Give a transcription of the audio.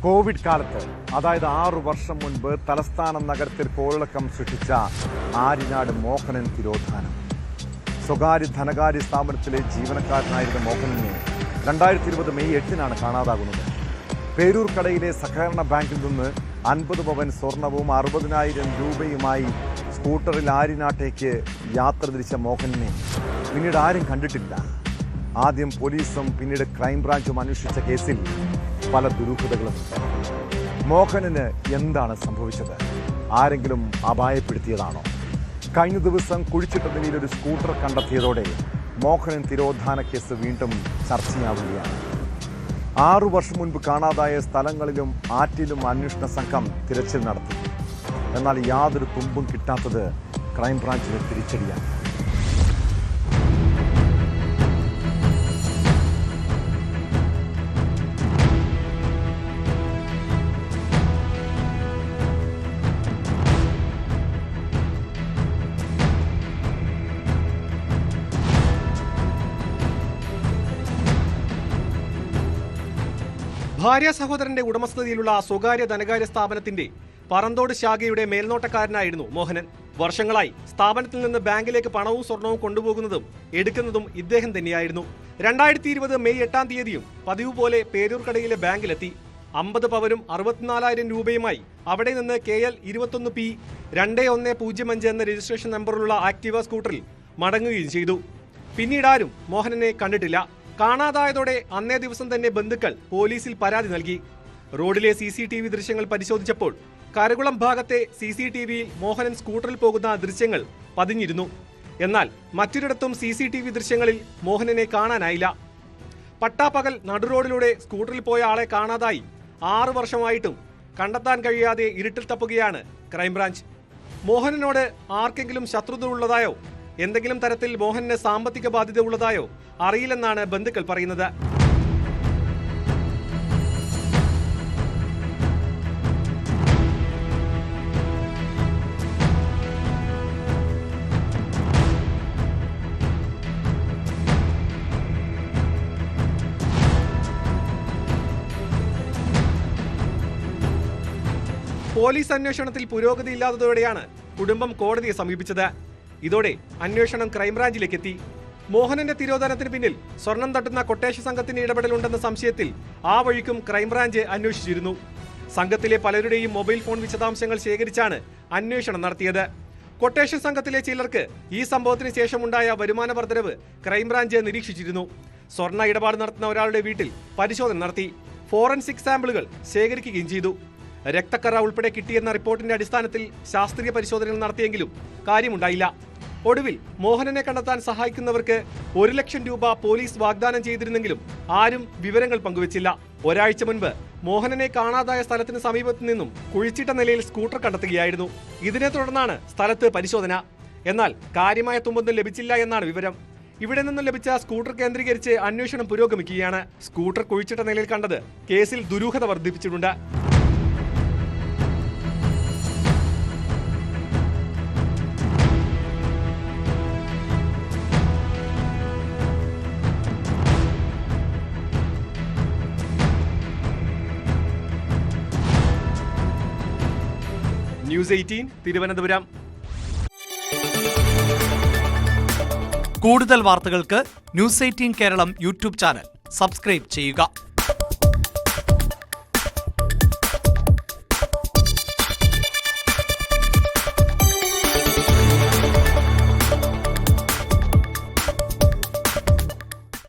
Covid കാലത്ത്, അതായത് 6 വർഷം മുൻപ് തലസ്ഥാന നഗരത്തിൽ കോളിളക്കം സൃഷ്ടിച്ച ആര്യനാട് മോഹനൻ തിരോധാനം. സ്വകാര്യ ധനകാര്യ സ്ഥാപനത്തിലെ ജീവനക്കാരനായിരുന്ന മോഹനനെ 2020 മെയ് 8-നാണ് കാണാതാകുന്നത്. പേരൂർക്കടയിലെ സഹകരണ ബാങ്കിൽ നിന്ന് 50 പവൻ സ്വർണവും 60,000 രൂപയുമായി സ്കൂട്ടറിൽ ആര്യനാട്ടേക്ക് യാത്ര തിരിച്ച മോഹനനെ പിന്നീട് ആരും കണ്ടിട്ടില്ല. ആദ്യം പോലീസും പിന്നീട് ക്രൈംബ്രാഞ്ചും അന്വേഷിച്ച കേസിൽ പല ദുരൂഹതകളുമുണ്ട്. മോഹനന് എന്താണ് സംഭവിച്ചത്? ആരെങ്കിലും അപായപ്പെടുത്തിയതാണോ? കഴിഞ്ഞ ദിവസം കുഴിച്ചിട്ട നിലയിൽ ഒരു സ്കൂട്ടർ കണ്ടെത്തിയതോടെ മോഹനൻ തിരോധാന കേസ് വീണ്ടും ചർച്ചയാവുകയാണ്. 6 വർഷം മുൻപ് കാണാതായ സ്ഥലങ്ങളിലും ആറ്റിലും അന്വേഷണ സംഘം തിരച്ചിൽ നടത്തി. എന്നാൽ യാതൊരു തുമ്പും കിട്ടാത്തത് ക്രൈംബ്രാഞ്ചിന് തിരിച്ചടിയാണ്. ഭാര്യ സഹോദരന്റെ ഉടമസ്ഥതയിലുള്ള സ്വകാര്യ ധനകാര്യ സ്ഥാപനത്തിന്റെ പറന്തോട് ശാഖയുടെ മേൽനോട്ടക്കാരനായിരുന്നു മോഹനൻ. വർഷങ്ങളായി സ്ഥാപനത്തിൽ നിന്ന് ബാങ്കിലേക്ക് പണവും സ്വർണവും കൊണ്ടുപോകുന്നതും എടുക്കുന്നതും ഇദ്ദേഹം തന്നെയായിരുന്നു. 2020 മെയ് 8-ാം തീയതിയും പതിവ് പോലെ പേരൂർക്കടയിലെ ബാങ്കിലെത്തി 50 പവനും 64,000 രൂപയുമായി അവിടെ നിന്ന് KL 21P 2105 എന്ന രജിസ്ട്രേഷൻ നമ്പറിലുള്ള ആക്ടീവ സ്കൂട്ടറിൽ മടങ്ങുകയും ചെയ്തു. പിന്നീട് ആരും മോഹനനെ കണ്ടിട്ടില്ല. കാണാതായതോടെ അന്നേ ദിവസം തന്നെ ബന്ധുക്കൾ പോലീസിൽ പരാതി നൽകി. റോഡിലെ CCTV ദൃശ്യങ്ങൾ പരിശോധിച്ചപ്പോൾ കരകുളം ഭാഗത്തെ CCTVയിൽ മോഹനൻ സ്കൂട്ടറിൽ പോകുന്ന ദൃശ്യങ്ങൾ പതിഞ്ഞിരുന്നു. എന്നാൽ മറ്റൊരിടത്തും CCTV ദൃശ്യങ്ങളിൽ മോഹനനെ കാണാനായില്ല. പട്ടാപ്പകൽ നടുറോഡിലൂടെ സ്കൂട്ടറിൽ പോയ ആളെ കാണാതായി 6 വർഷമായിട്ടും കണ്ടെത്താൻ കഴിയാതെ ഇരുട്ടിൽ തപ്പുകയാണ് ക്രൈംബ്രാഞ്ച്. മോഹനനോട് ആർക്കെങ്കിലും ശത്രുത ഉള്ളതായോ എന്തെങ്കിലും തരത്തിൽ മോഹനന് സാമ്പത്തിക ബാധ്യത ഉള്ളതായോ അറിയില്ലെന്നാണ് ബന്ധുക്കൾ പറയുന്നത്. പോലീസ് അന്വേഷണത്തിൽ പുരോഗതിയില്ലാത്തതോടെയാണ് കുടുംബം കോടതിയെ സമീപിച്ചത്. ഇതോടെ അന്വേഷണം ക്രൈംബ്രാഞ്ചിലേക്ക് എത്തി. മോഹനന്റെ തിരോധാനത്തിന് പിന്നിൽ സ്വർണം തട്ടുന്ന കൊട്ടേഷൻ സംഘത്തിന്റെ ഇടപെടലുണ്ടെന്ന സംശയത്തിൽ ആ വഴിക്കും ക്രൈംബ്രാഞ്ച് അന്വേഷിച്ചിരുന്നു. സംഘത്തിലെ പലരുടെയും മൊബൈൽ ഫോൺ വിശദാംശങ്ങൾ ശേഖരിച്ചാണ് അന്വേഷണം നടത്തിയത്. കൊട്ടേഷൻ സംഘത്തിലെ ചിലർക്ക് ഈ സംഭവത്തിന് ശേഷമുണ്ടായ വരുമാന വർധനവ് ക്രൈംബ്രാഞ്ച് നിരീക്ഷിച്ചിരുന്നു. സ്വർണ്ണ ഇടപാട് നടത്തുന്ന ഒരാളുടെ വീട്ടിൽ പരിശോധന നടത്തി. ഫോറൻസിക് സാമ്പിളുകൾ ശേഖരിക്കുകയും ചെയ്തു. രക്തക്കറ ഉൾപ്പെടെ കിട്ടിയെന്ന റിപ്പോർട്ടിന്റെ അടിസ്ഥാനത്തിൽ ശാസ്ത്രീയ പരിശോധനകൾ നടത്തിയെങ്കിലും കാര്യമുണ്ടായില്ല. ഒടുവിൽ മോഹനനെ കണ്ടെത്താൻ സഹായിക്കുന്നവർക്ക് 1 ലക്ഷം രൂപ പോലീസ് വാഗ്ദാനം ചെയ്തിരുന്നെങ്കിലും ആരും വിവരങ്ങൾ പങ്കുവച്ചില്ല. ഒരാഴ്ച മുൻപ് മോഹനനെ കാണാതായ സ്ഥലത്തിന് സമീപത്തു നിന്നും കുഴിച്ചിട്ട നിലയിൽ സ്കൂട്ടർ കണ്ടെത്തുകയായിരുന്നു. ഇതിനെ തുടർന്നാണ് സ്ഥലത്ത് പരിശോധന. എന്നാൽ കാര്യമായ തുമ്പൊന്നും ലഭിച്ചില്ല എന്നാണ് വിവരം. ഇവിടെ നിന്നും ലഭിച്ച സ്കൂട്ടർ കേന്ദ്രീകരിച്ച് അന്വേഷണം പുരോഗമിക്കുകയാണ്. സ്കൂട്ടർ കുഴിച്ചിട്ട നിലയിൽ കണ്ടത് കേസിൽ ദുരൂഹത വർദ്ധിപ്പിച്ചിട്ടുണ്ട്. ന്യൂസ് 18 തിരുവനന്തപുരം. കൂടുതൽ വാർത്തകൾക്ക് news 18 Keralam YouTube channel subscribe ചെയ്യുക.